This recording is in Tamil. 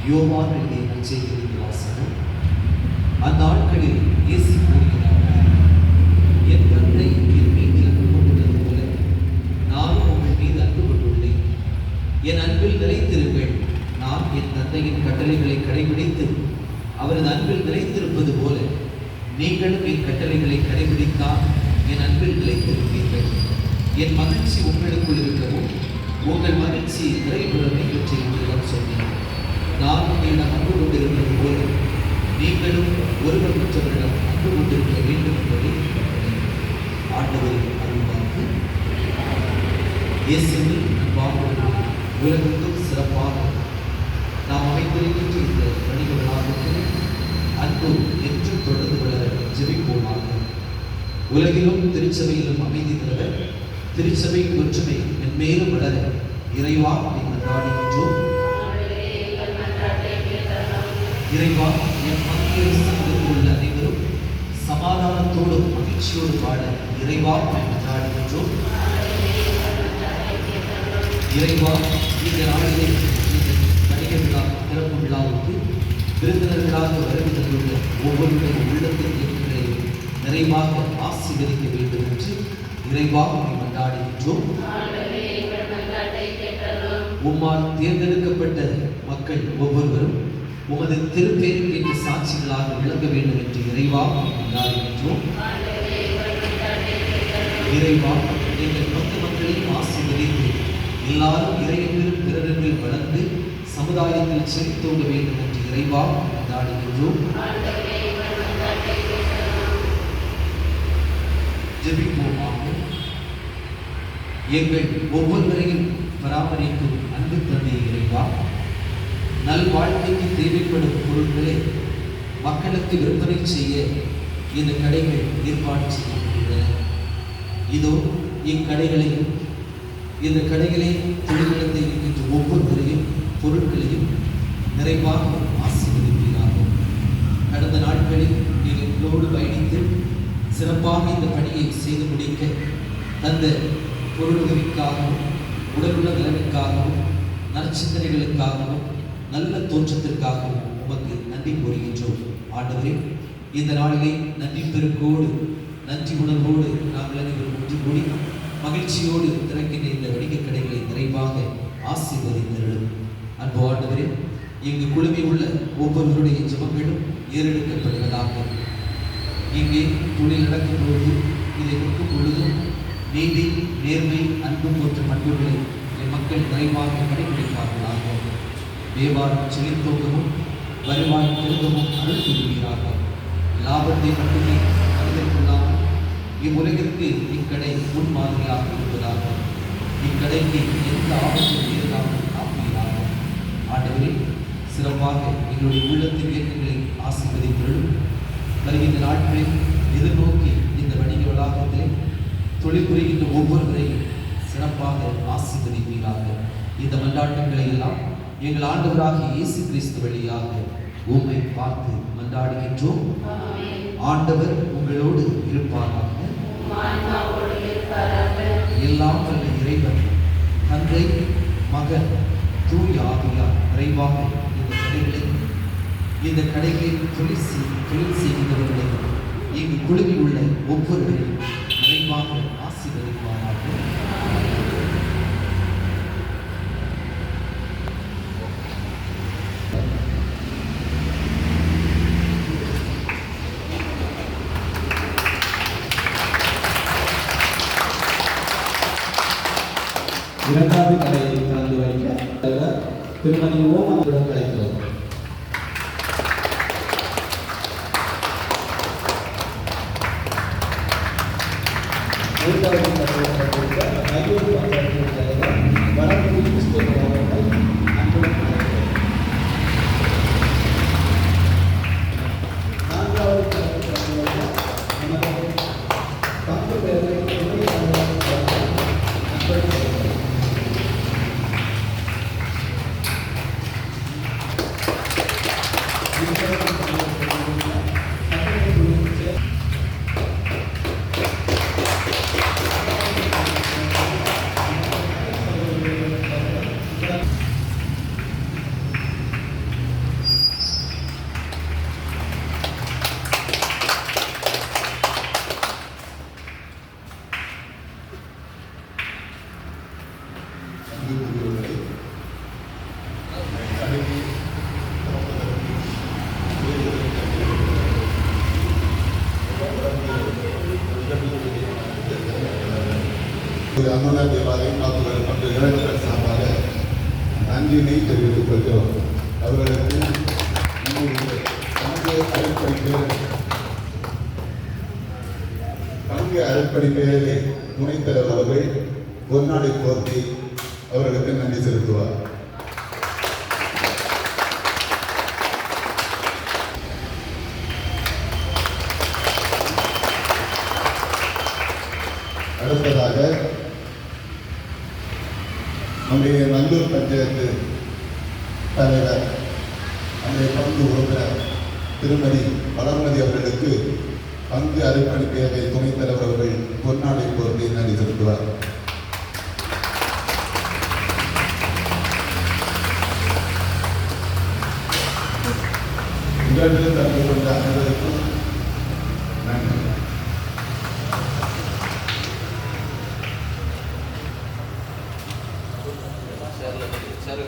யோவான் எழுதிய நற்செய்தியின் வாசகம். அந்நாட்களில் இயேசு கூறினார், என் தந்தை என் மீது அன்பு கொண்டுள்ளது போல நானும் உங்கள் மீது அன்பு கொண்டுள்ளேன். என் அன்பில் நிலைத்திருங்கள். நான் என் தந்தையின் கட்டளைகளை கடைபிடித்து அவரது அன்பில் நிலைத்திருப்பது போல நீங்களும் என் கட்டளைகளை கடைபிடித்தால் என் அன்பில் நிலைத்திருப்பீர்கள். என் மகிழ்ச்சி உங்களுக்குள் இருக்கவும் உங்கள் மகிழ்ச்சி நிறைவுறவை பற்றி உங்களிடம் சொன்னேன். நான் உங்களிடம் அன்பு கொண்டிருப்பது போல நீங்களும் ஒருவர் மற்றவரிடம் அன்பு கொண்டிருக்க வேண்டும் என்பதை ஆண்டவரின் அருள்வாக்கு. இயேசுவில் அன்பாக உலகத்தும் சிறப்பாக நாம் அமைந்திருக்கின்ற இந்த வணிகர்களாக அன்பு என்றும் தொடர்ந்து வளர ஜெபிப்போமாக. உலகிலும் திருச்சபையிலும் அமைதி தர திருச்சபை ஒற்றுமை மென்மேலும் வளர இறைவா மன்றாடுகின்றோம். இறைவா என் மக்கள் சங்கத்தில் உள்ள அனைவரும் சமாதானத்தோடும் மகிழ்ச்சியோடு வாழ இறைவா மன்றாடுகின்றோம். இறைவா இந்த நாளிலே இந்த வணிக விழா திறப்பு விழாவுக்கு விருந்தினர்களாக வருகை தந்துள்ள ஒவ்வொருடைய உள்ளத்தின் எண்ணங்களையும் நிறைவாக ஆசீர்வதிக்க வேண்டும் என்று இறைவாக மன்றாடுகின்றோம். உம்மால் தேர்ந்தெடுக்கப்பட்ட மக்கள் ஒவ்வொருவரும் உமது திருப்பேருக்கு சாட்சிகளாக விளங்க வேண்டும் என்று இறைவாக மன்றாடுகின்றோம். இறைவா எங்கள் பக்த மக்களையும் ஆசீர்வதித்து எல்லாரும் இறையன்பிலும் பிறரில் வளர்ந்து சமுதாயத்தில் செழித்தோட வேண்டும் என்று இறைவாக மன்றாடுகின்றோம். ஜெபிப்போமாக. எங்கள் ஒவ்வொருவரையும் பராமரிக்கும் அன்பு தந்தை இறைவா, நல்வாழ்க்கைக்கு தேவைப்படும் பொருட்களை மக்களுக்கு விற்பனை செய்ய இந்த கடைகள் ஏற்பாடு செய்யப்படுகின்றன. இதோ இக்கடைகளையும் இந்த கடைகளை தொழில்நுட்பத்தை இருக்கின்ற ஒவ்வொருவரையும் பொருட்களையும் நிறைவாக ஆசீர்வதிப்பீராகும். கடந்த நாட்களில் நீங்கள் எங்களோடு பயணித்து சிறப்பாக இந்த பணியை செய்து முடிக்க தந்த பொருளுதவிக்காகவும் உடலுள்ள நலனுக்காகவும் நற்சிந்தனைகளுக்காகவும் நல்ல தோற்றத்திற்காகவும் உமக்கு நன்றி கூறுகின்றோம். ஆண்டவரே, இந்த நாளிலே நன்றி பெருக்கோடு நன்றி உணர்வோடு நாங்கள் அனைவரும் ஒன்று கூடி மகிழ்ச்சியோடு திறக்கின்ற இந்த வணிக கடைகளை நிறைவாக ஆசீர்வதித்தருளும். அன்பு ஆண்டவரே, இங்கு குழுமி உள்ள ஒவ்வொருவருடைய ஜெபங்களும் ஏறெடுக்கப்படுவதாக. இங்கே தொழில் நடக்கும் பொழுது இதை கொடுக்கும் பொழுதும் நீதி, நேர்மை, அன்பு போன்ற பண்புகளை என் மக்கள் நிறைவாக கடைபிடிப்பார்களாக. வியாபாரம் செழித்தோங்கவும் வருவாய் பெருகவும் அருள் புரிவீராக. லாபத்தை மட்டுமே கருத்தில் கொள்ளாமல் இவ்வுலகிற்கு இக்கடை முன்மாதிரியாக இருப்பதாக. இக்கடைக்கு எந்த ஆபத்தும் நேரிடாமல் காப்பீராக. ஆண்டவரே, சிறப்பாக எங்களுடைய உள்ளத்தின் இயக்கங்களை ஆசீர்வதித்தருளும். வருகின்ற நாட்களில் எதிர்நோக்கி இந்த வணிக வளாகத்திலே தொழில் புரிகின்ற ஒவ்வொருவரையும் சிறப்பாக ஆசீர்வதிப்பீராக. இந்த மன்றாட்டங்களை எல்லாம் எங்கள் ஆண்டவராகிய இயேசு கிறிஸ்து வழியாக உம்மை பார்த்து மன்றாடுகின்றோம். ஆண்டவர் உங்களோடு இருப்பாராக. எல்லாம் வல்ல இறைவன் தந்தை, மகன், தூய ஆவியார் நிறைவாக இந்த கடைகளில் தொழில் செய்கின்றவர்களை இங்கு குழுமி உள்ள ஒவ்வொருவரையும் நிறைவாக ஆசீர்வதிப்பாராக. இரண்டாவது கடையை திறந்து வைக்க திருமதி ஓமனுடன் கிடைக்கிறோம். மூன்றாவது கடையை கொடுக்க ஐயூர் பஞ்சாயத்து தலைவர் வடக்கு கிறிஸ்துவ அவர்கள் அன்புடன் கிடைக்கிறோம். நான்காவது கடையை திறந்து வைக்க நமது பங்கு பேரை அருணா தேவாலயம் காப்புகள் மற்ற இளைஞர்கள் சார்பாக நன்றியினை தெரிவித்துக் கொள்கிறோம். அவர்களுக்கு பங்கு அறப்படிப்பேரவை துணைத் தலைவர் அவர்கள் பொன்னாடை போர்த்தி அவர்களுக்கு நன்றி செலுத்துவார். அடுத்ததாக நம்முடைய நல்லூர் பஞ்சாயத்து தலைவர் நம்முடைய பங்கு உறுப்பினர் திருமதி வளர்மதி அவர்களுக்கு பங்கு அர்ப்பணிப்பேரவை துணைத் தலைவர் அவர்கள் பொன்னாடை போர்த்தி நன்றி செலுத்துவார். நிகழ்வில் கலந்து கொண்ட அனைவருக்கும் நன்றி. சார்